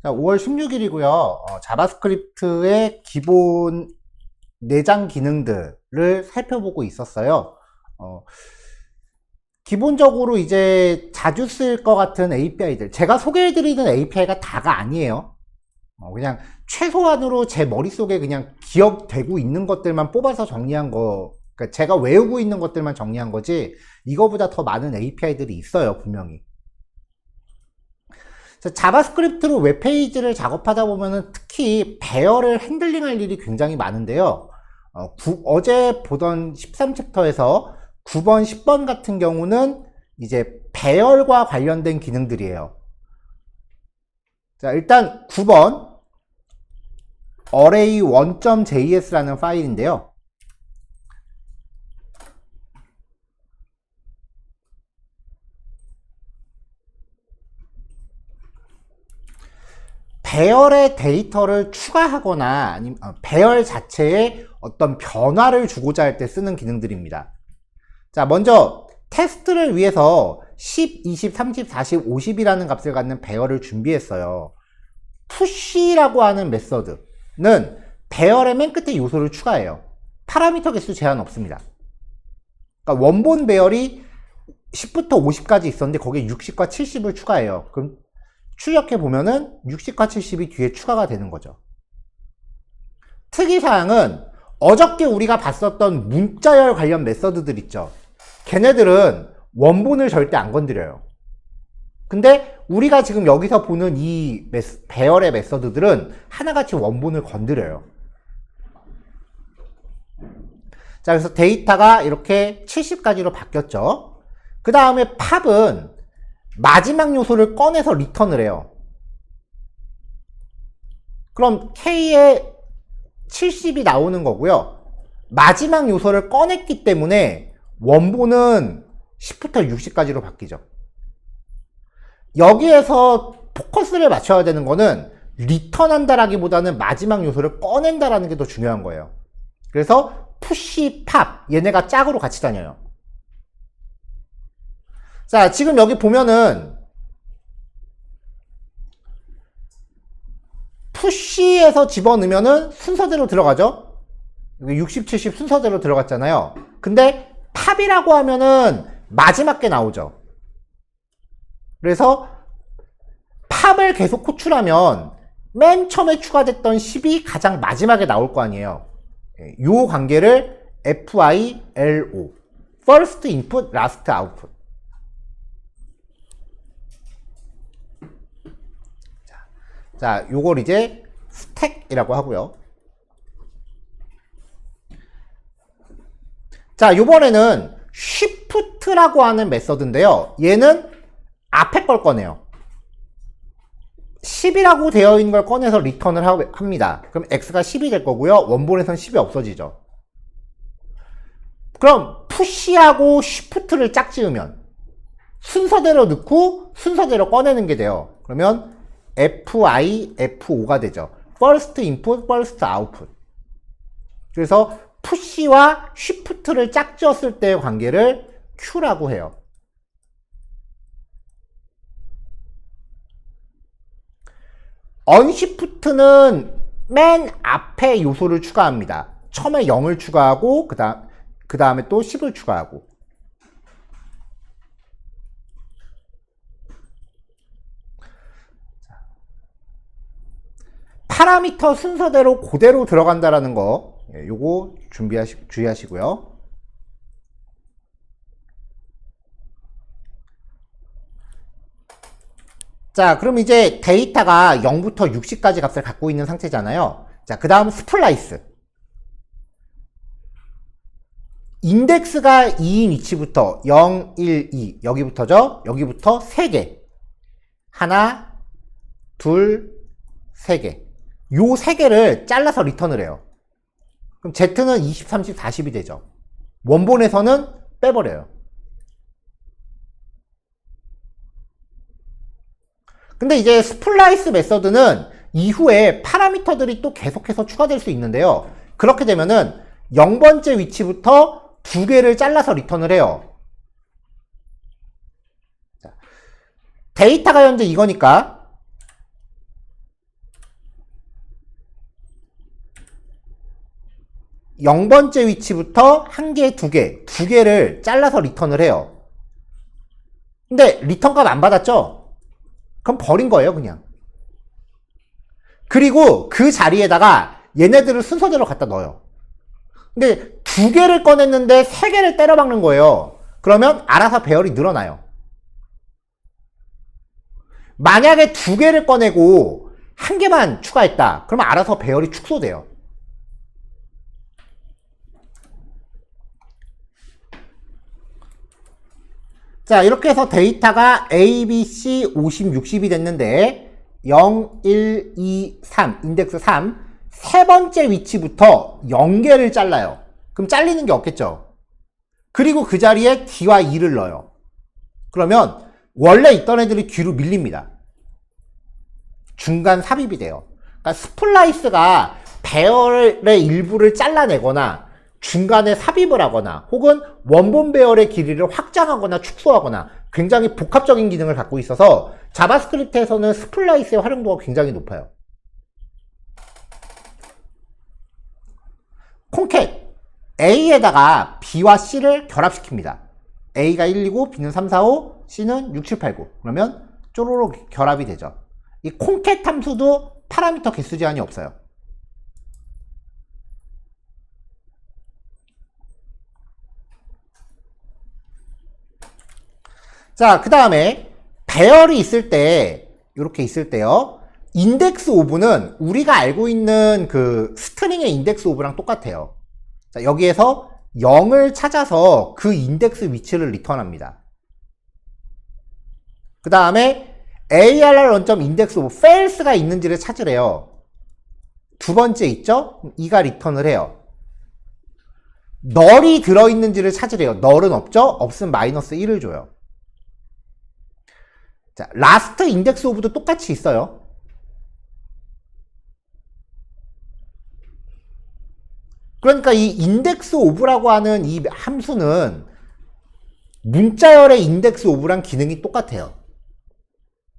자, 5월 16일이고요. 자바스크립트의 기본 내장 기능들을 살펴보고 있었어요. 기본적으로 이제 자주 쓸 것 같은 API들, 제가 소개해드리는 API가 다가 아니에요. 그냥 최소한으로 제 머릿속에 그냥 기억되고 있는 것들만 뽑아서 정리한 거, 그러니까 제가 외우고 있는 것들만 정리한 거지, 이거보다 더 많은 API들이 있어요, 분명히. 자바스크립트로 웹페이지를 작업하다 보면은 특히 배열을 핸들링할 일이 굉장히 많은데요. 어제 보던 13챕터에서 9번, 10번 같은 경우는 이제 배열과 관련된 기능들이에요. 자, 일단 9번 array1.js라는 파일인데요. 배열의 데이터를 추가하거나 아니면 배열 자체에 어떤 변화를 주고자 할 때 쓰는 기능들입니다. 자, 먼저 테스트를 위해서 10, 20, 30, 40, 50이라는 값을 갖는 배열을 준비했어요. push라고 하는 메서드는 배열의 맨 끝에 요소를 추가해요. 파라미터 개수 제한 없습니다. 그러니까 원본 배열이 10부터 50까지 있었는데 거기에 60과 70을 추가해요. 그럼 출력해 보면은 60과 70이 뒤에 추가가 되는 거죠. 특이사항은 어저께 우리가 봤었던 문자열 관련 메서드들 있죠. 걔네들은 원본을 절대 안 건드려요. 근데 우리가 지금 여기서 보는 이 배열의 메서드들은 하나같이 원본을 건드려요. 자, 그래서 데이터가 이렇게 70까지로 바뀌었죠. 그 다음에 팝은 마지막 요소를 꺼내서 리턴을 해요. 그럼 K에 70이 나오는 거고요. 마지막 요소를 꺼냈기 때문에 원본은 10부터 60까지로 바뀌죠. 여기에서 포커스를 맞춰야 되는 거는 리턴한다라기보다는 마지막 요소를 꺼낸다라는 게 더 중요한 거예요. 그래서 푸시, 팝 얘네가 짝으로 같이 다녀요. 자, 지금 여기 보면은 푸시에서 집어넣으면은 순서대로 들어가죠. 60, 70 순서대로 들어갔잖아요. 근데 팝이라고 하면은 마지막 게 나오죠. 그래서 팝을 계속 호출하면 맨 처음에 추가됐던 10이 가장 마지막에 나올 거 아니에요. 이 관계를 FILO, First Input, Last Output. 자, 요걸 이제 스택이라고 하고요. 자, 요번에는 shift라고 하는 메서드인데요. 얘는 앞에 걸 꺼내요. 10이라고 되어 있는 걸 꺼내서 리턴을 합니다. 그럼 x가 10이 될 거고요. 원본에선 10이 없어지죠. 그럼 push하고 shift를 짝지으면 순서대로 넣고 순서대로 꺼내는 게 돼요. 그러면 FIFO가 되죠. First Input, First Output. 그래서 push와 shift를 짝지었을 때의 관계를 Q라고 해요. unshift는 맨 앞에 요소를 추가합니다. 처음에 0을 추가하고 그 다음에 또 10을 추가하고. 파라미터 순서대로 그대로 들어간다라는 거, 요거 주의하시고요. 자, 그럼 이제 데이터가 0부터 60까지 값을 갖고 있는 상태잖아요. 자, 그 다음 스플라이스. 인덱스가 2인 위치부터 0, 1, 2 여기부터죠. 여기부터 3개. 하나, 둘, 3개. 요 3개를 잘라서 리턴을 해요. 그럼 Z는 20, 30, 40이 되죠. 원본에서는 빼버려요. 근데 이제 스플라이스 메서드는 이후에 파라미터들이 또 계속해서 추가될 수 있는데요. 그렇게 되면은 0번째 위치부터 2개를 잘라서 리턴을 해요. 자, 데이터가 현재 이거니까 0번째 위치부터 1개, 2개, 2개를 잘라서 리턴을 해요. 근데 리턴 값 안 받았죠? 그럼 버린 거예요, 그냥. 그리고 그 자리에다가 얘네들을 순서대로 갖다 넣어요. 근데 2개를 꺼냈는데 3개를 때려박는 거예요. 그러면 알아서 배열이 늘어나요. 만약에 2개를 꺼내고 1개만 추가했다. 그러면 알아서 배열이 축소돼요. 자, 이렇게 해서 데이터가 A, B, C 50, 60이 됐는데 0, 1, 2, 3, 인덱스 3 세 번째 위치부터 0개를 잘라요. 그럼 잘리는 게 없겠죠. 그리고 그 자리에 D와 E를 넣어요. 그러면 원래 있던 애들이 뒤로 밀립니다. 중간 삽입이 돼요. 그러니까 스플라이스가 배열의 일부를 잘라내거나 중간에 삽입을 하거나 혹은 원본 배열의 길이를 확장하거나 축소하거나 굉장히 복합적인 기능을 갖고 있어서 자바스크립트에서는 스플라이스의 활용도가 굉장히 높아요. 콘캣 A에다가 B와 C를 결합시킵니다. A가 1, 2고 B는 3, 4, 5, C는 6, 7, 8, 9 그러면 쪼로로 결합이 되죠. 이 콘캣 함수도 파라미터 개수 제한이 없어요. 자, 그 다음에 배열이 있을 때 이렇게 있을 때요. 인덱스 오브는 우리가 알고 있는 그 스트링의 인덱스 오브랑 똑같아요. 자, 여기에서 0을 찾아서 그 인덱스 위치를 리턴합니다. 그 다음에 ARR 원점 인덱스 오브 fails가 있는지를 찾으래요. 두 번째 있죠? 2가 리턴을 해요. null이 들어있는지를 찾으래요. null은 없죠? 없으면 마이너스 1을 줘요. 자, 라스트 인덱스 오브도 똑같이 있어요. 그러니까 이 인덱스 오브라고 하는 이 함수는 문자열의 인덱스 오브랑 기능이 똑같아요.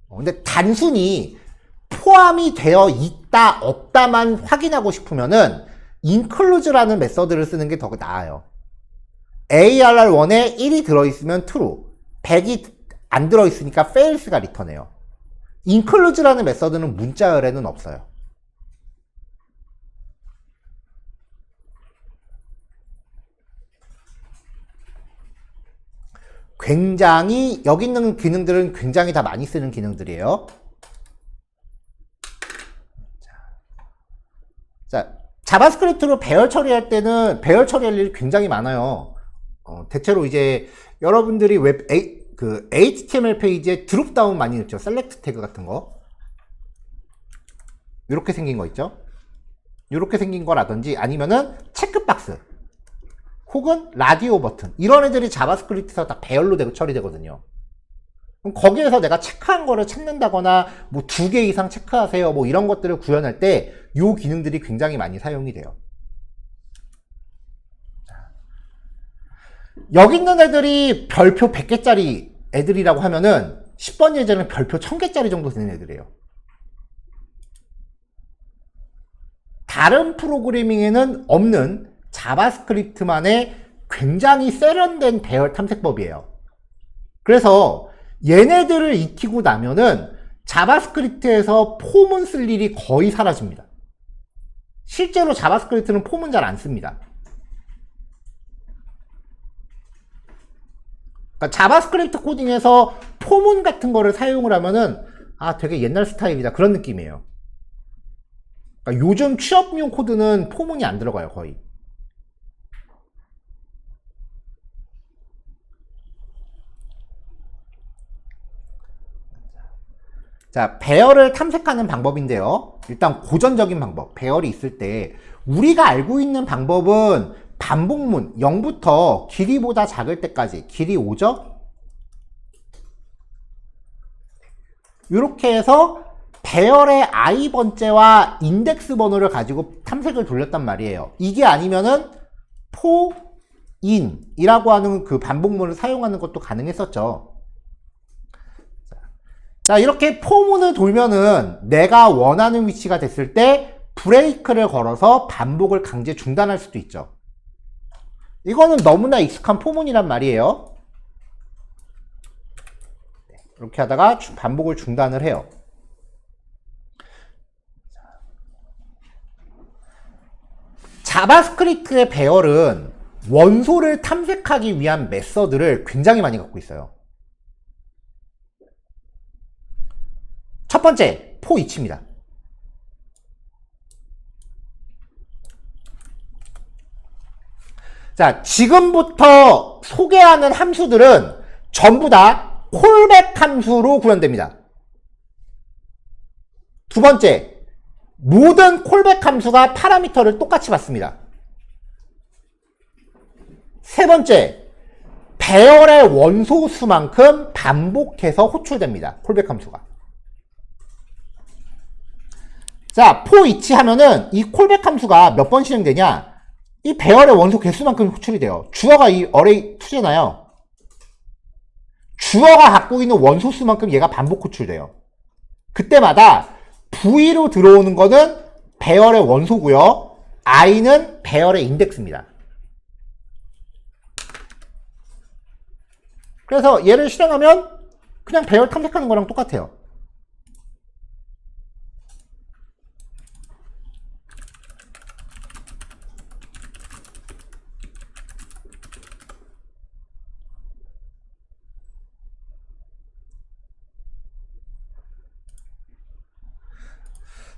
근데 단순히 포함이 되어 있다, 없다만 확인하고 싶으면은 include라는 메서드를 쓰는 게 더 나아요. ARR1에 1이 들어있으면 true, 100이 안 들어있으니까 fails가 리턴해요. include라는 메서드는 문자열에는 없어요. 굉장히 여기 있는 기능들은 굉장히 다 많이 쓰는 기능들이에요. 자, 자바스크립트로 배열 처리할 때는 배열 처리할 일이 굉장히 많아요. 대체로 이제 여러분들이 그 HTML 페이지에 드롭다운 많이 넣죠. 셀렉트 태그 같은 거. 이렇게 생긴 거 있죠. 이렇게 생긴 거라든지 아니면은 체크박스 혹은 라디오 버튼 이런 애들이 자바스크립트에서 다 배열로 되고 처리되거든요. 그럼 거기에서 내가 체크한 거를 찾는다거나 뭐 2개 이상 체크하세요 뭐 이런 것들을 구현할 때 이 기능들이 굉장히 많이 사용이 돼요. 여기 있는 애들이 별표 100개짜리 애들이라고 하면은 10번 예제는 별표 1000개짜리 정도 되는 애들이에요. 다른 프로그래밍에는 없는 자바스크립트만의 굉장히 세련된 배열 탐색법이에요. 그래서 얘네들을 익히고 나면은 자바스크립트에서 폼은 쓸 일이 거의 사라집니다. 실제로 자바스크립트는 폼은 잘 안 씁니다. 그러니까 자바스크립트 코딩에서 폼은 같은 거를 사용을 하면은 아 되게 옛날 스타일이다 그런 느낌이에요. 그러니까 요즘 취업용 코드는 폼은이 안 들어가요 거의. 자, 배열을 탐색하는 방법인데요. 일단 고전적인 방법, 배열이 있을 때 우리가 알고 있는 방법은 반복문 0부터 길이보다 작을 때까지 길이 5죠? 이렇게 해서 배열의 i번째와 인덱스 번호를 가지고 탐색을 돌렸단 말이에요. 이게 아니면은 포인이라고 하는 그 반복문을 사용하는 것도 가능했었죠. 자, 이렇게 포문을 돌면은 내가 원하는 위치가 됐을 때 브레이크를 걸어서 반복을 강제 중단할 수도 있죠. 이거는 너무나 익숙한 포문이란 말이에요. 이렇게 하다가 반복을 중단을 해요. 자바스크립트의 배열은 원소를 탐색하기 위한 메서드를 굉장히 많이 갖고 있어요. 첫 번째, for-each입니다. 자, 지금부터 소개하는 함수들은 전부 다 콜백 함수로 구현됩니다. 두 번째, 모든 콜백 함수가 파라미터를 똑같이 받습니다. 세 번째, 배열의 원소 수만큼 반복해서 호출됩니다. 콜백 함수가. 자, for-each 하면은 이 콜백 함수가 몇 번 실행되냐? 이 배열의 원소 개수만큼 호출이 돼요. 주어가 이 array 2잖아요. 주어가 갖고 있는 원소 수만큼 얘가 반복 호출돼요. 그때마다 V로 들어오는 거는 배열의 원소고요. i는 배열의 인덱스입니다. 그래서 얘를 실행하면 그냥 배열 탐색하는 거랑 똑같아요.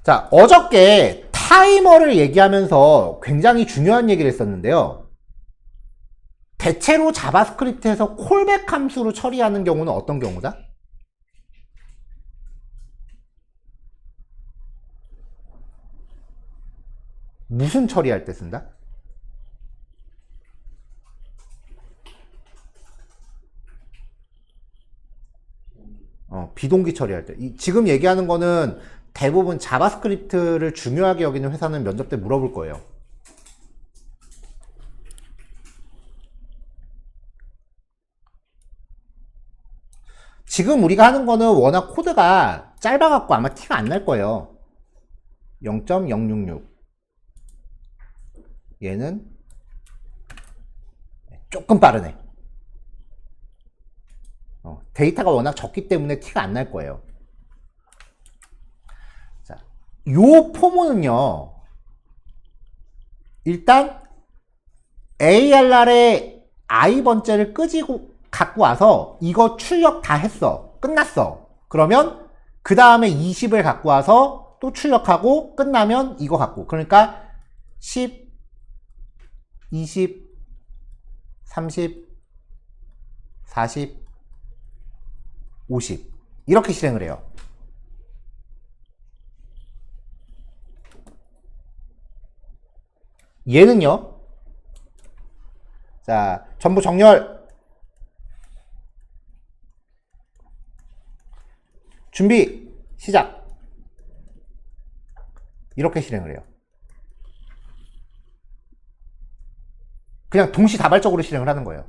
자, 어저께 타이머를 얘기하면서 굉장히 중요한 얘기를 했었는데요. 대체로 자바스크립트에서 콜백 함수로 처리하는 경우는 어떤 경우다? 무슨 처리할 때 쓴다? 비동기 처리할 때. 지금 얘기하는 거는 대부분 자바스크립트를 중요하게 여기는 회사는 면접 때 물어볼 거예요. 지금 우리가 하는 거는 워낙 코드가 짧아갖고 아마 티가 안 날 거예요. 0.066 얘는 조금 빠르네. 데이터가 워낙 적기 때문에 티가 안 날 거예요. 자, 요 포문은요, 일단 ARR의 i번째를 끄지고 갖고 와서 이거 출력 다 했어. 끝났어. 그러면 그 다음에 20을 갖고 와서 또 출력하고 끝나면 이거 갖고. 그러니까 10, 20, 30, 40, 50 이렇게 실행을 해요. 얘는요, 자, 전부 정렬. 준비, 시작. 이렇게 실행을 해요. 그냥 동시다발적으로 실행을 하는 거예요.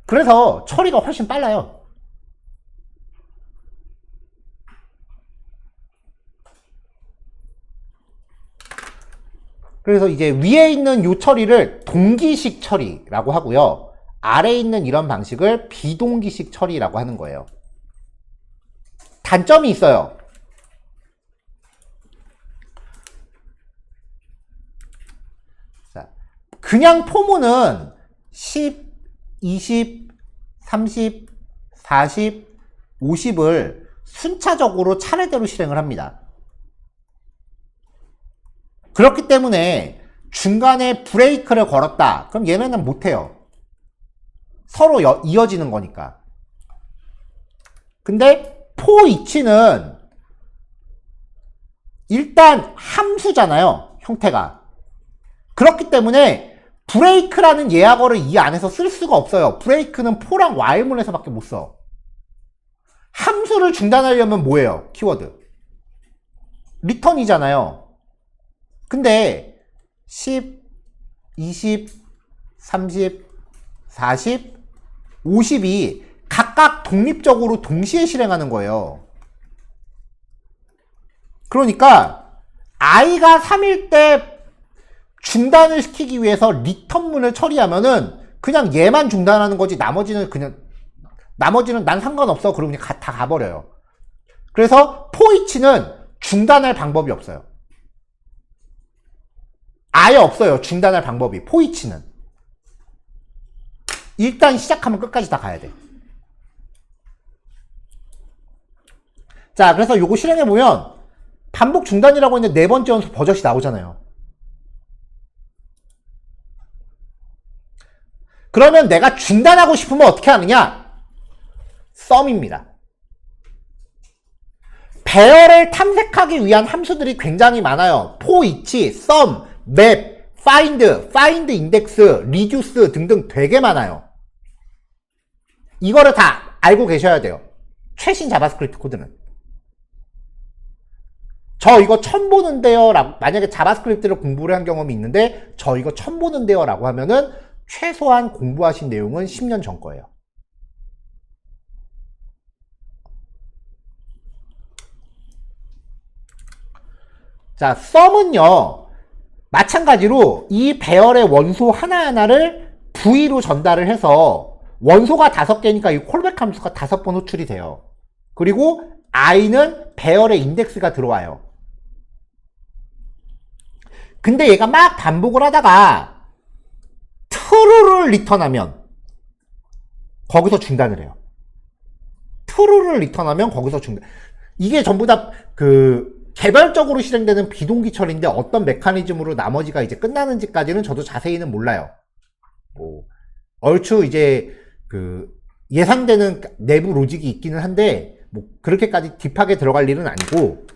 그래서 처리가 훨씬 빨라요. 그래서 이제 위에 있는 이 처리를 동기식 처리라고 하고요. 아래에 있는 이런 방식을 비동기식 처리라고 하는 거예요. 단점이 있어요. 자, 그냥 포문은 10, 20, 30, 40, 50을 순차적으로 차례대로 실행을 합니다. 그렇기 때문에 중간에 브레이크를 걸었다. 그럼 얘네는 못해요. 서로 이어지는 거니까. 근데 for-each는 일단 함수잖아요. 형태가. 그렇기 때문에 브레이크라는 예약어를 이 안에서 쓸 수가 없어요. 브레이크는 for랑 while문에서 밖에 못 써. 함수를 중단하려면 뭐예요? 키워드. return이잖아요. 근데 10, 20, 30, 40, 50이 각각 독립적으로 동시에 실행하는 거예요. 그러니까 i가 3일 때 중단을 시키기 위해서 리턴문을 처리하면은 그냥 얘만 중단하는 거지 나머지는 난 상관없어 그러고 그냥 다 가버려요. 그래서 포이치는 중단할 방법이 없어요. 아예 없어요. 중단할 방법이. 포이치는 일단 시작하면 끝까지 다 가야 돼. 자, 그래서 요거 실행해보면 반복 중단이라고 했는데 네 번째 연속 버젓이 나오잖아요. 그러면 내가 중단하고 싶으면 어떻게 하느냐? 썸입니다. 배열을 탐색하기 위한 함수들이 굉장히 많아요. for each, sum, map, find index, reduce 등등 되게 많아요. 이거를 다 알고 계셔야 돼요. 최신 자바스크립트 코드는. 저 이거 처음 보는데요 라고, 만약에 자바스크립트를 공부를 한 경험이 있는데 저 이거 처음 보는데요 라고 하면은 최소한 공부하신 내용은 10년 전 거예요. 자, 썸은요 마찬가지로 이 배열의 원소 하나하나를 V로 전달을 해서 원소가 5개니까 이 콜백 함수가 5번 호출이 돼요. 그리고 i는 배열의 인덱스가 들어와요. 근데 얘가 막 반복을 하다가 true를 리턴하면 거기서 중단을 해요. true를 리턴하면 거기서 중단. 이게 전부 다 개별적으로 실행되는 비동기 처리인데 어떤 메커니즘으로 나머지가 이제 끝나는지까지는 저도 자세히는 몰라요. 얼추 이제 예상되는 내부 로직이 있기는 한데 뭐 그렇게까지 딥하게 들어갈 일은 아니고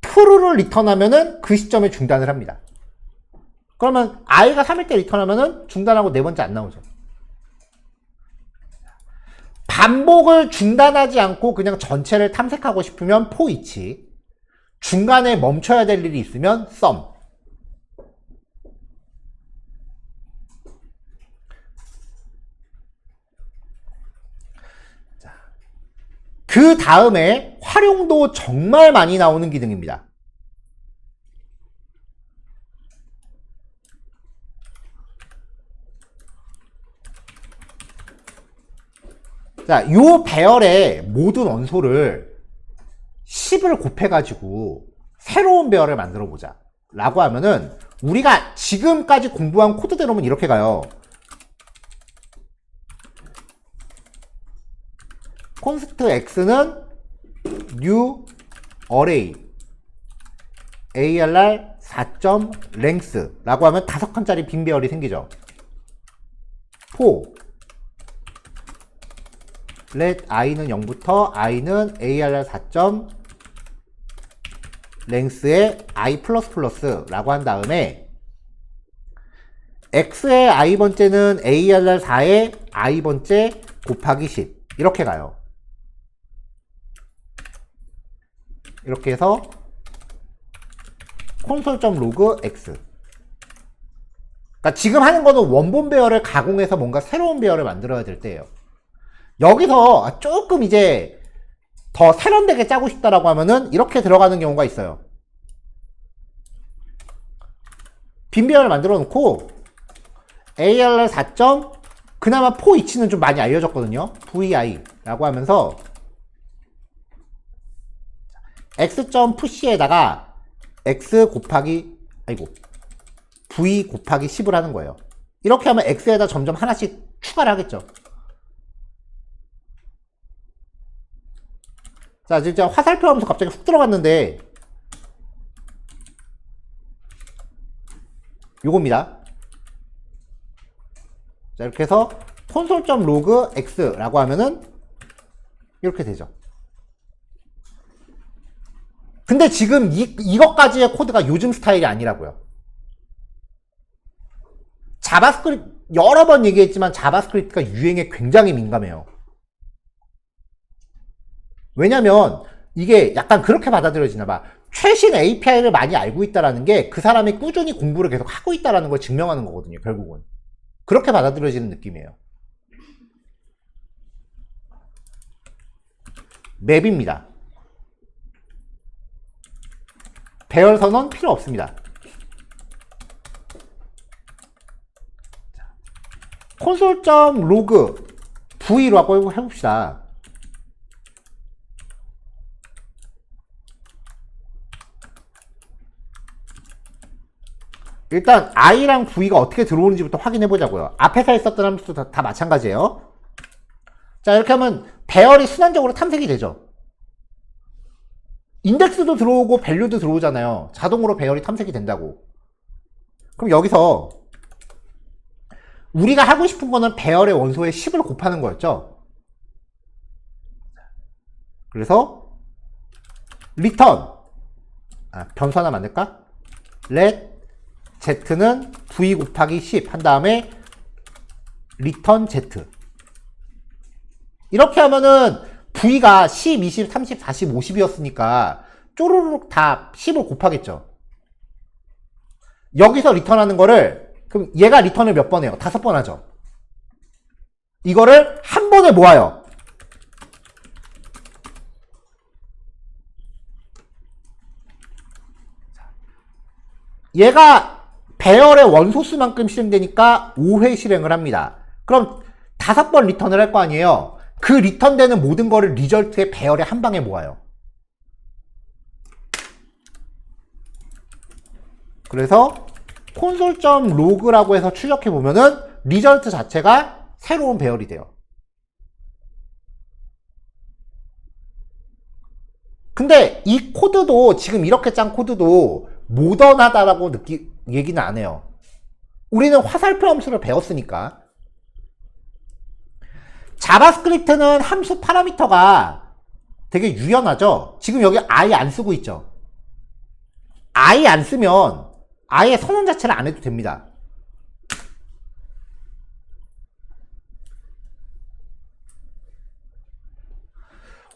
true를 리턴하면은 그 시점에 중단을 합니다. 그러면 i가 3일 때 리턴하면은 중단하고 네 번째 안 나오죠. 반복을 중단하지 않고 그냥 전체를 탐색하고 싶으면 for each, 중간에 멈춰야 될 일이 있으면 sum. 그 다음에 활용도 정말 많이 나오는 기능입니다. 자, 요 배열의 모든 원소를 10을 곱해가지고 새로운 배열을 만들어 보자 라고 하면은 우리가 지금까지 공부한 코드대로면 이렇게 가요. const x는 new array arr 4.length 라고 하면 5칸짜리 빈 배열이 생기죠. for let i는 0부터 i는 arr 4.length의 i++ 라고 한 다음에 x의 i번째는 arr 4의 i번째 곱하기 10 이렇게 가요. 이렇게 해서 console.log x. 그러니까 지금 하는 거는 원본 배열을 가공해서 뭔가 새로운 배열을 만들어야 될 때예요. 여기서 조금 이제 더 세련되게 짜고 싶다라고 하면은 이렇게 들어가는 경우가 있어요. 빈 배열을 만들어 놓고 arr 4. 그나마 for each는 좀 많이 알려졌거든요. vi라고 하면서 x.push에다가 x 곱하기 v 곱하기 10을 하는 거예요. 이렇게 하면 x에다 점점 하나씩 추가를 하겠죠. 자, 진짜 화살표 하면서 갑자기 훅 들어갔는데 요겁니다. 자, 이렇게 해서 console.log x라고 하면은 이렇게 되죠. 근데 지금 이것까지의 코드가 요즘 스타일이 아니라고요. 자바스크립트 여러 번 얘기했지만 자바스크립트가 유행에 굉장히 민감해요. 왜냐면 이게 약간 그렇게 받아들여지나 봐. 최신 API를 많이 알고 있다라는 게 그 사람이 꾸준히 공부를 계속 하고 있다라는 걸 증명하는 거거든요. 결국은 그렇게 받아들여지는 느낌이에요. 맵입니다. 배열 선언 필요 없습니다. 콘솔.log v로 한번 해봅시다. 일단 i랑 v가 어떻게 들어오는지부터 확인해 보자고요. 앞에서 있었던 함수도 다 마찬가지예요. 자, 이렇게 하면 배열이 순환적으로 탐색이 되죠. 인덱스도 들어오고 밸류도 들어오잖아요. 자동으로 배열이 탐색이 된다고. 그럼 여기서 우리가 하고 싶은 거는 배열의 원소에 10을 곱하는 거였죠. 그래서 return, 변수 하나 만들까? let z는 v 곱하기 10 한 다음에 return z. 이렇게 하면은 v가 10, 20, 30, 40, 50이었으니까 쪼르륵 다 10을 곱하겠죠. 여기서 리턴하는 거를, 그럼 얘가 리턴을 몇 번 해요? 5번 하죠. 이거를 한 번에 모아요. 얘가 배열의 원소수만큼 실행되니까 5회 실행을 합니다. 그럼 5번 리턴을 할 거 아니에요. 그 리턴되는 모든 거를 리절트의 배열에 한 방에 모아요. 그래서 console.log라고 해서 출력해 보면은 리절트 자체가 새로운 배열이 돼요. 근데 이 코드도 지금 이렇게 짠 코드도 모던하다라고 얘기는 안 해요. 우리는 화살표 함수를 배웠으니까. 자바스크립트는 함수 파라미터가 되게 유연하죠. 지금 여기 i 안 쓰고 있죠. i 안 쓰면 아예 선언 자체를 안 해도 됩니다.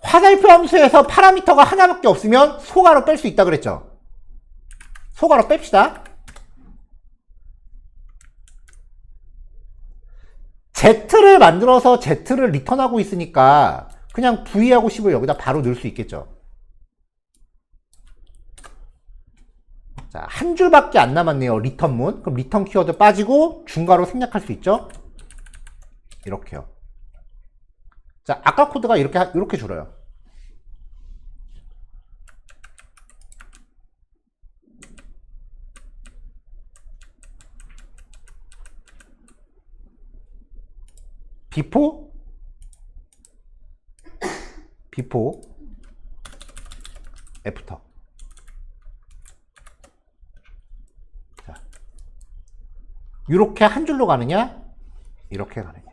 화살표 함수에서 파라미터가 하나밖에 없으면 소가로 뺄 수 있다 그랬죠. 소가로 뺍시다. z를 만들어서 z를 리턴하고 있으니까 그냥 v하고 10을 여기다 바로 넣을 수 있겠죠. 자, 한 줄밖에 안 남았네요. 리턴문. 그럼 리턴 키워드 빠지고 중괄호 생략할 수 있죠. 이렇게요. 자, 아까 코드가 이렇게 줄어요. before after. 자, 이렇게 한 줄로 가느냐, 이렇게 가느냐.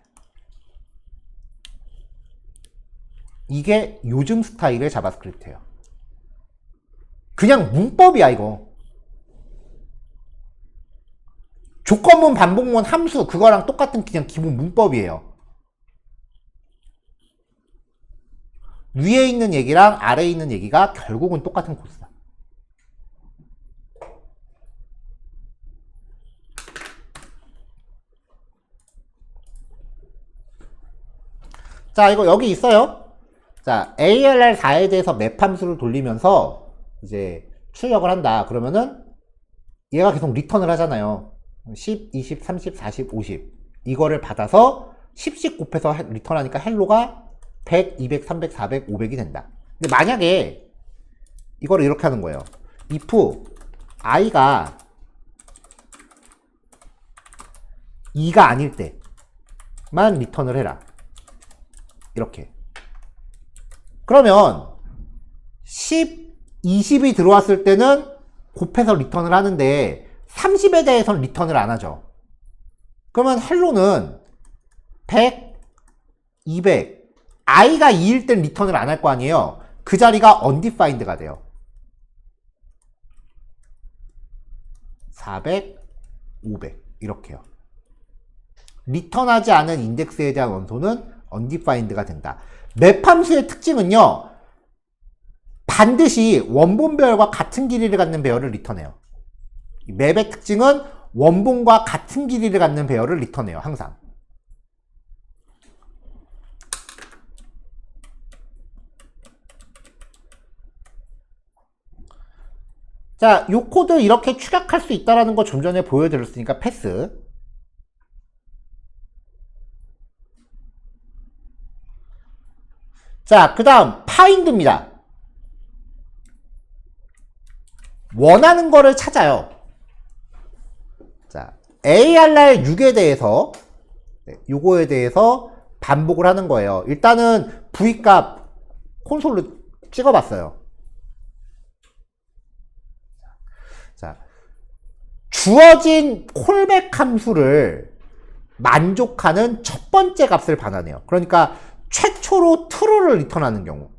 이게 요즘 스타일의 자바스크립트예요. 그냥 문법이야 이거. 조건문, 반복문, 함수 그거랑 똑같은 그냥 기본 문법이에요. 위에 있는 얘기랑 아래에 있는 얘기가 결국은 똑같은 코드다. 자, 이거 여기 있어요. 자, ALR4에 대해서 맵 함수를 돌리면서 이제 출력을 한다. 그러면은 얘가 계속 리턴을 하잖아요. 10, 20, 30, 40, 50 이거를 받아서 10씩 곱해서 리턴하니까 헬로가 100, 200, 300, 400, 500이 된다. 근데 만약에 이거를 이렇게 하는 거예요. if i가 2가 아닐 때만 리턴을 해라. 이렇게. 그러면 10, 20이 들어왔을 때는 곱해서 리턴을 하는데 30에 대해서는 리턴을 안 하죠. 그러면 헬로는 100, 200 i가 2일 땐 리턴을 안 할 거 아니에요. 그 자리가 undefined가 돼요. 400, 500 이렇게요. 리턴하지 않은 인덱스에 대한 원소는 undefined가 된다. 맵 함수의 특징은요, 반드시 원본 배열과 같은 길이를 갖는 배열을 리턴해요. 맵의 특징은 원본과 같은 길이를 갖는 배열을 리턴해요. 항상. 자, 요 코드 이렇게 축약할 수 있다는 거 좀 전에 보여드렸으니까 패스. 자, 그 다음 파인드입니다. 원하는 거를 찾아요. 자, ARR6에 대해서 요거에 대해서 반복을 하는 거예요. 일단은 V값 콘솔로 찍어봤어요. 자, 주어진 콜백 함수를 만족하는 첫 번째 값을 반환해요. 그러니까 최초로 true를 리턴하는 경우.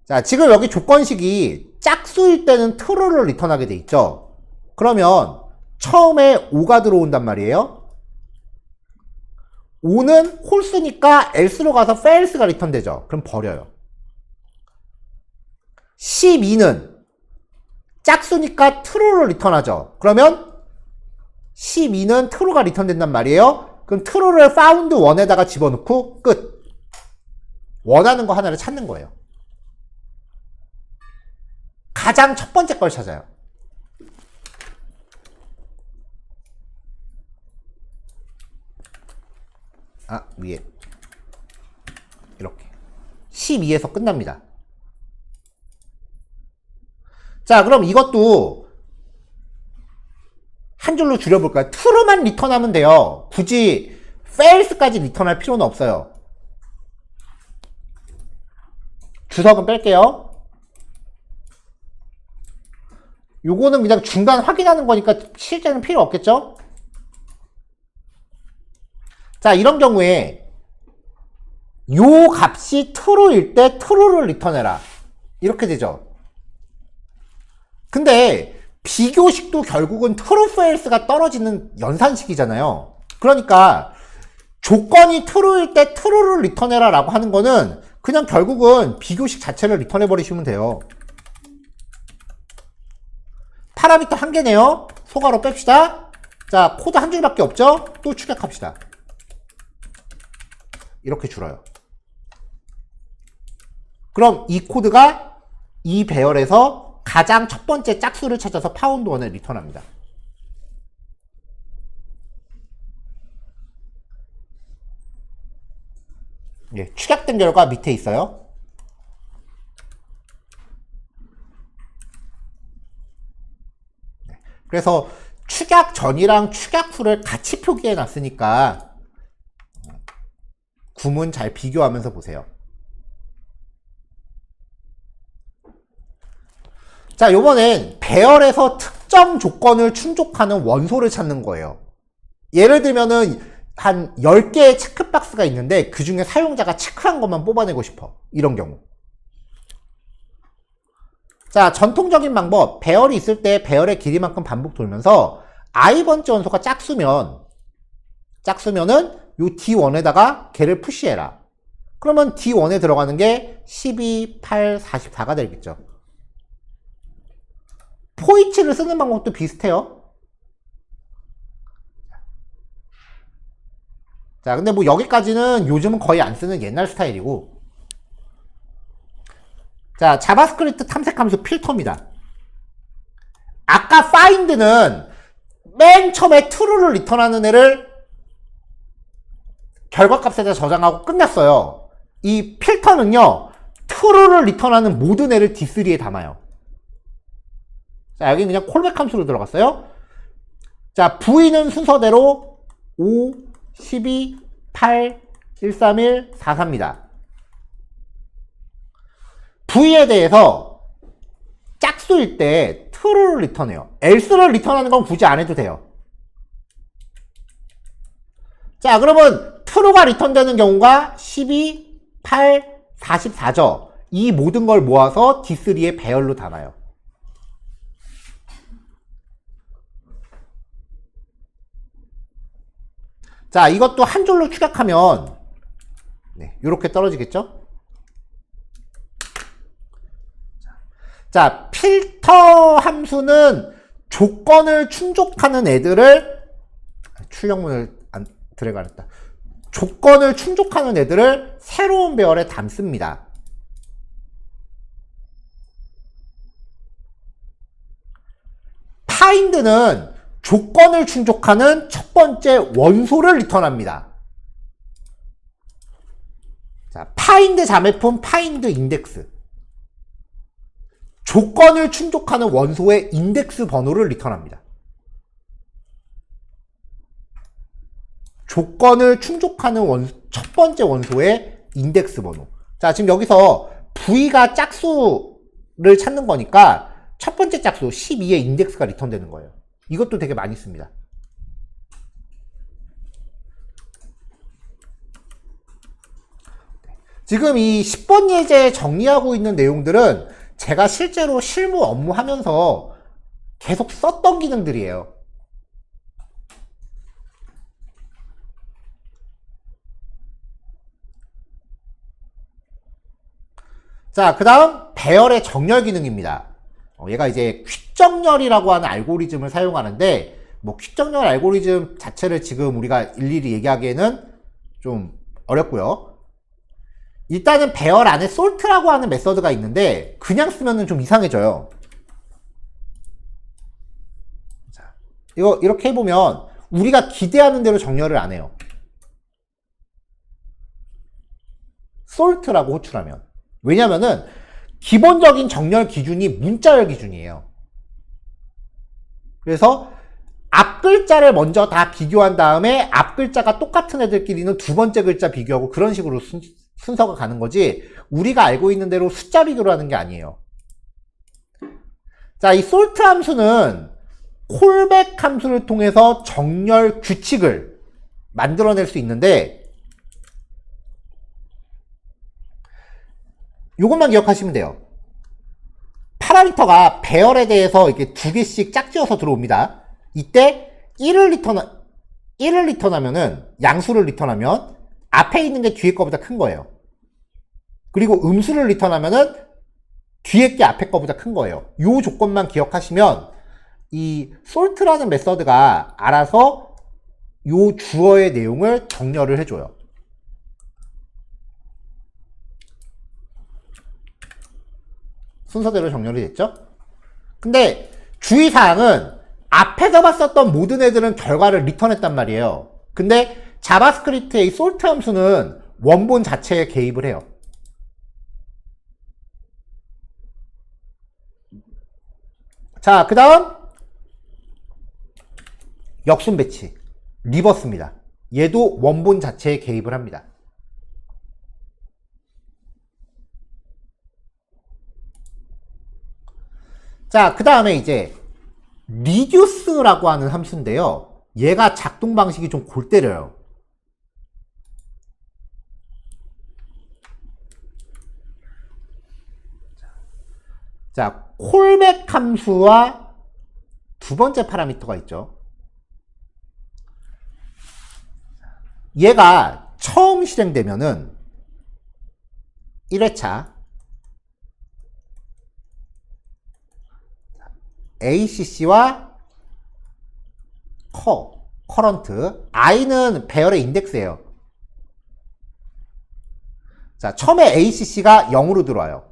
자, 지금 여기 조건식이 짝수일 때는 true를 리턴하게 돼 있죠. 그러면 처음에 5가 들어온단 말이에요. 5는 홀수니까 else로 가서 false가 리턴되죠. 그럼 버려요. 12는 짝수니까 true를 리턴하죠. 그러면 12는 true가 리턴된단 말이에요. 그럼 true를 found 1에다가 집어넣고 끝. 원하는 거 하나를 찾는 거예요. 가장 첫 번째 걸 찾아요. 아, 위에 이렇게 12에서 끝납니다. 자, 그럼 이것도 한 줄로 줄여볼까요? true만 리턴하면 돼요. 굳이 false까지 리턴할 필요는 없어요. 주석은 뺄게요. 요거는 그냥 중간 확인하는 거니까 실제는 필요 없겠죠? 자, 이런 경우에 요 값이 true일 때 true를 리턴해라. 이렇게 되죠. 근데 비교식도 결국은 true false가 떨어지는 연산식이잖아요. 그러니까 조건이 true일 때 true를 리턴해라 라고 하는 거는 그냥 결국은 비교식 자체를 리턴해 버리시면 돼요. 파라미터 한 개네요. 소괄호 뺍시다. 자, 코드 한 줄밖에 없죠? 또 축약합시다. 이렇게 줄어요. 그럼 이 코드가 이 배열에서 가장 첫 번째 짝수를 찾아서 파운드 1을 리턴합니다. 예, 축약된 결과 밑에 있어요. 그래서 축약 전이랑 축약 후를 같이 표기해 놨으니까 구문 잘 비교하면서 보세요. 자, 요번엔 배열에서 특정 조건을 충족하는 원소를 찾는 거예요. 예를 들면은 한 10개의 체크박스가 있는데 그 중에 사용자가 체크한 것만 뽑아내고 싶어. 이런 경우. 자, 전통적인 방법, 배열이 있을 때 배열의 길이만큼 반복 돌면서 i번째 원소가 짝수면은 요 D1에다가 걔를 푸시해라. 그러면 D1에 들어가는 게 12, 8, 44가 되겠죠. 포이치를 쓰는 방법도 비슷해요. 자, 근데 뭐 여기까지는 요즘은 거의 안 쓰는 옛날 스타일이고. 자, 자바스크립트 탐색 함수 필터입니다. 아까 find는 맨 처음에 true를 리턴하는 애를 결과값에다 저장하고 끝났어요. 이 필터는요, true를 리턴하는 모든 애를 D3에 담아요. 자, 여기 그냥 콜백 함수로 들어갔어요. 자, V는 순서대로 5, 12, 8, 131, 44입니다. V에 대해서 짝수일 때 true를 리턴해요. else를 리턴하는 건 굳이 안 해도 돼요. 자, 그러면 true가 리턴되는 경우가 12, 8, 44죠. 이 모든 걸 모아서 D3의 배열로 담아요. 자, 이것도 한 줄로 축약하면 네, 이렇게 떨어지겠죠? 자, 필터 함수는 조건을 충족하는 애들을 출력문을 드래그 안 했다. 조건을 충족하는 애들을 새로운 배열에 담습니다. find는 조건을 충족하는 첫 번째 원소를 리턴합니다. 자, find 자매품 find 인덱스. 조건을 충족하는 원소의 인덱스 번호를 리턴합니다. 조건을 충족하는 첫 번째 원소의 인덱스 번호. 자, 지금 여기서 V가 짝수를 찾는 거니까 첫 번째 짝수 12의 인덱스가 리턴되는 거예요. 이것도 되게 많이 씁니다. 지금 이 10번 예제 정리하고 있는 내용들은 제가 실제로 실무 업무하면서 계속 썼던 기능들이에요. 자, 그 다음 배열의 정렬 기능입니다. 얘가 이제 퀵정렬이라고 하는 알고리즘을 사용하는데, 뭐 퀵정렬 알고리즘 자체를 지금 우리가 일일이 얘기하기에는 좀 어렵고요. 일단은 배열 안에 솔트라고 하는 메서드가 있는데 그냥 쓰면은 좀 이상해져요. 자, 이거 이렇게 해보면 우리가 기대하는 대로 정렬을 안 해요. 솔트라고 호출하면. 왜냐면은 기본적인 정렬 기준이 문자열 기준이에요. 그래서 앞 글자를 먼저 다 비교한 다음에 앞 글자가 똑같은 애들끼리는 두 번째 글자 비교하고 그런 식으로 순서가 가는 거지, 우리가 알고 있는 대로 숫자 비교를 하는 게 아니에요. 자, 이 솔트 함수는 콜백 함수를 통해서 정렬 규칙을 만들어낼 수 있는데, 이것만 기억하시면 돼요. 파라미터가 배열에 대해서 이렇게 두 개씩 짝지어서 들어옵니다. 이때 1을 리턴하면은, 양수를 리턴하면 앞에 있는 게 뒤에 거보다 큰 거예요. 그리고 음수를 리턴하면은 뒤에 게 앞에 거보다 큰 거예요. 이 조건만 기억하시면 이 솔트라는 메서드가 알아서 이 주어의 내용을 정렬을 해줘요. 순서대로 정렬이 됐죠? 근데 주의사항은 앞에서 봤었던 모든 애들은 결과를 리턴했단 말이에요. 근데 자바스크립트의 이 솔트 함수는 원본 자체에 개입을 해요. 자, 그 다음 역순 배치 리버스입니다. 얘도 원본 자체에 개입을 합니다. 자, 그 다음에 이제 리듀스라고 하는 함수인데요. 얘가 작동 방식이 좀 골 때려요. 자, 콜백 함수와 두 번째 파라미터가 있죠. 얘가 처음 실행되면은 1회차 ACC와 커런트, I는 배열의 인덱스예요. 자, 처음에 ACC가 0으로 들어와요.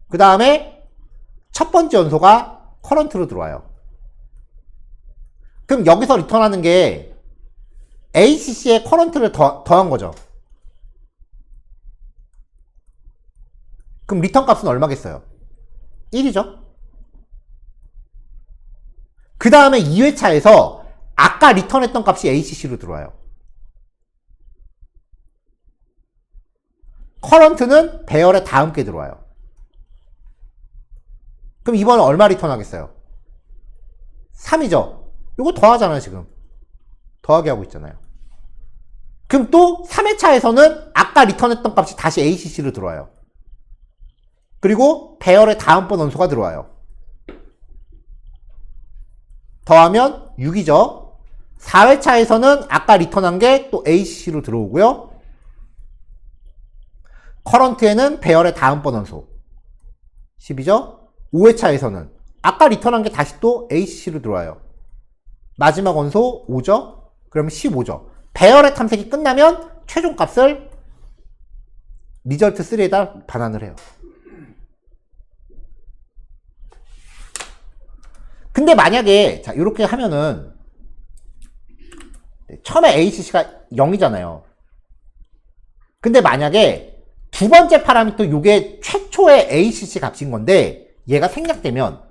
그 다음에 첫 번째 연소가 커런트로 들어와요. 그럼 여기서 리턴하는 게 ACC에 커런트를 더한 거죠. 그럼 리턴 값은 얼마겠어요? 1이죠. 그 다음에 2회차에서 아까 리턴했던 값이 ACC로 들어와요. 커런트는 배열의 다음 게 들어와요. 그럼 이번엔 얼마 리턴하겠어요? 3이죠. 이거 더하잖아요, 지금. 더하기 하고 있잖아요. 그럼 또 3회차에서는 아까 리턴했던 값이 다시 ACC로 들어와요. 그리고 배열의 다음번 원소가 들어와요. 더하면 6이죠. 4회차에서는 아까 리턴한 게 또 ACC로 들어오고요. 커런트에는 배열의 다음번 원소 10이죠. 5회차에서는 아까 리턴한 게 다시 또 ACC로 들어와요. 마지막 원소 5죠. 그러면 15죠. 배열의 탐색이 끝나면 최종값을 리절트 3에다 반환을 해요. 근데 만약에 자 이렇게 하면은 처음에 ACC가 0이잖아요. 근데 만약에 두 번째 파라미터 요게 최초의 ACC 값인 건데 얘가 생략되면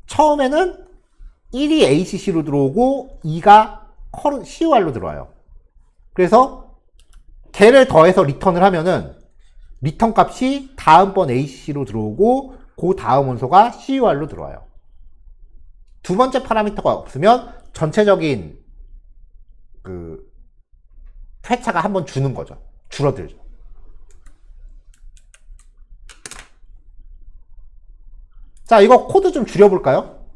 처음에는 1이 ACC로 들어오고 2가 CUR로 들어와요. 그래서 걔를 더해서 리턴을 하면은 리턴 값이 다음번 ACC로 들어오고 그 다음 원소가 CUR로 들어와요. 두 번째 파라미터가 없으면 전체적인 그 회차가 한번 주는 거죠. 줄어들죠. 자, 이거 코드 좀 줄여볼까요?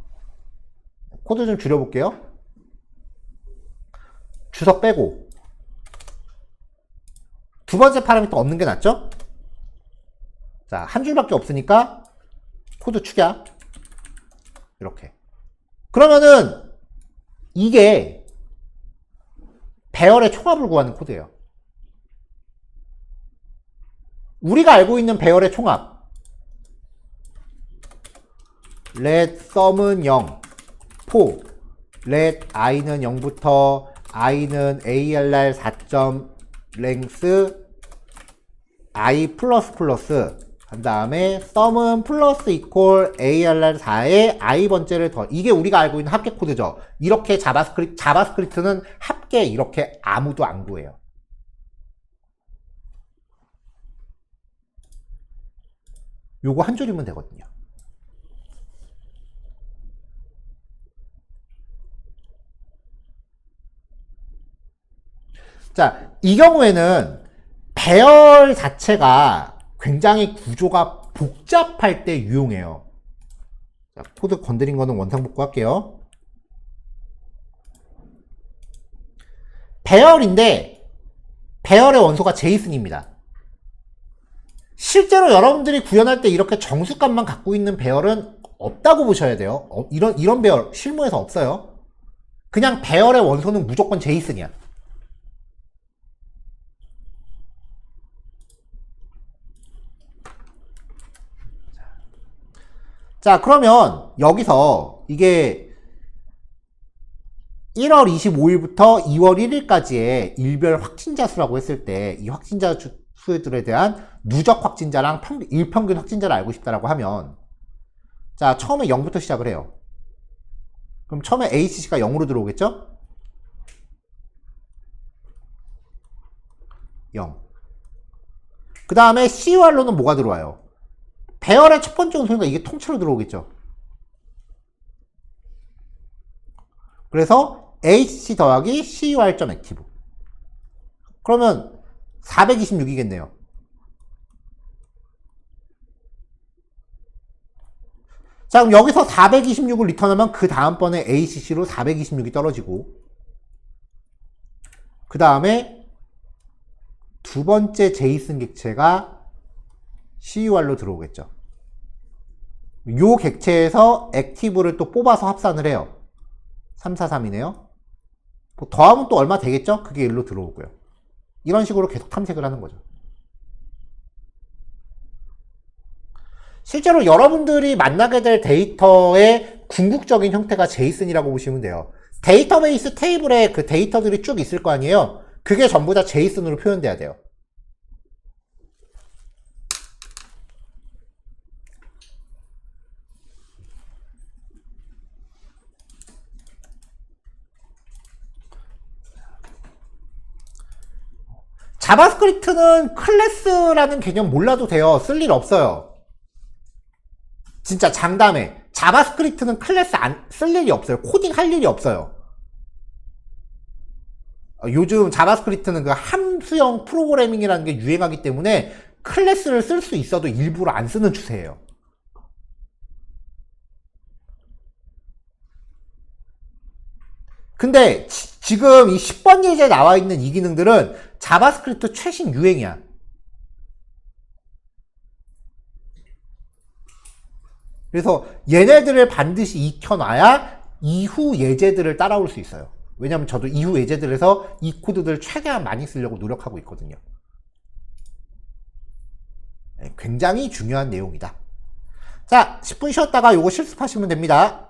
코드 좀 줄여볼게요. 주석 빼고 두 번째 파라미터 없는 게 낫죠? 자, 한 줄밖에 없으니까 코드 축약 이렇게. 그러면은 이게 배열의 총합을 구하는 코드예요. 우리가 알고 있는 배열의 총합 let sum은 0, 포 let i는 0부터 i는 ALR 4점 length i 플러스 한 다음에 sum은 플러스 이퀄 ALR 4에 i 번째를 더 이게 우리가 알고 있는 합계 코드죠. 이렇게 자바스크립트는 합계 이렇게 아무도 안 구해요. 요거 한 줄이면 되거든요. 자, 이 경우에는 배열 자체가 굉장히 구조가 복잡할 때 유용해요. 자, 코드 건드린 거는 원상 복구할게요. 배열인데 배열의 원소가 제이슨입니다. 실제로 여러분들이 구현할 때 이렇게 정수값만 갖고 있는 배열은 없다고 보셔야 돼요. 이런 배열 실무에서 없어요. 그냥 배열의 원소는 무조건 제이슨이야. 자, 그러면 여기서 이게 1월 25일부터 2월 1일까지의 일별 확진자 수라고 했을 때 이 확진자 수들에 대한 누적 확진자랑 일평균 확진자를 알고 싶다라고 하면 자, 처음에 0부터 시작을 해요. 그럼 처음에 ACC가 0으로 들어오겠죠? 0. 그 다음에 CUR로는 뭐가 들어와요? 배열의 첫 번째 원소니까 이게 통째로 들어오겠죠. 그래서 ACC 더하기 CUR.active. 그러면 426이겠네요. 자, 그럼 여기서 426을 리턴하면 그 다음번에 ACC로 426이 떨어지고 그 다음에 두 번째 제이슨 객체가 CUR로 들어오겠죠. 요 객체에서 액티브를 또 뽑아서 합산을 해요. 343이네요. 더하면 또 얼마 되겠죠? 그게 1로 들어오고요. 이런 식으로 계속 탐색을 하는 거죠. 실제로 여러분들이 만나게 될 데이터의 궁극적인 형태가 제이슨이라고 보시면 돼요. 데이터베이스 테이블에 그 데이터들이 쭉 있을 거 아니에요? 그게 전부 다 제이슨으로 표현돼야 돼요. 자바스크립트는 클래스라는 개념 몰라도 돼요. 쓸 일 없어요. 진짜 장담해. 자바스크립트는 클래스 쓸 일이 없어요. 코딩 할 일이 없어요. 요즘 자바스크립트는 그 함수형 프로그래밍이라는 게 유행하기 때문에 클래스를 쓸 수 있어도 일부러 안 쓰는 추세예요. 근데 지금 이 10번 예제에 나와 있는 이 기능들은 자바스크립트 최신 유행이야. 그래서 얘네들을 반드시 익혀놔야 이후 예제들을 따라올 수 있어요. 왜냐면 저도 이후 예제들에서 이 코드들을 최대한 많이 쓰려고 노력하고 있거든요. 굉장히 중요한 내용이다. 자, 10분 쉬었다가 요거 실습하시면 됩니다.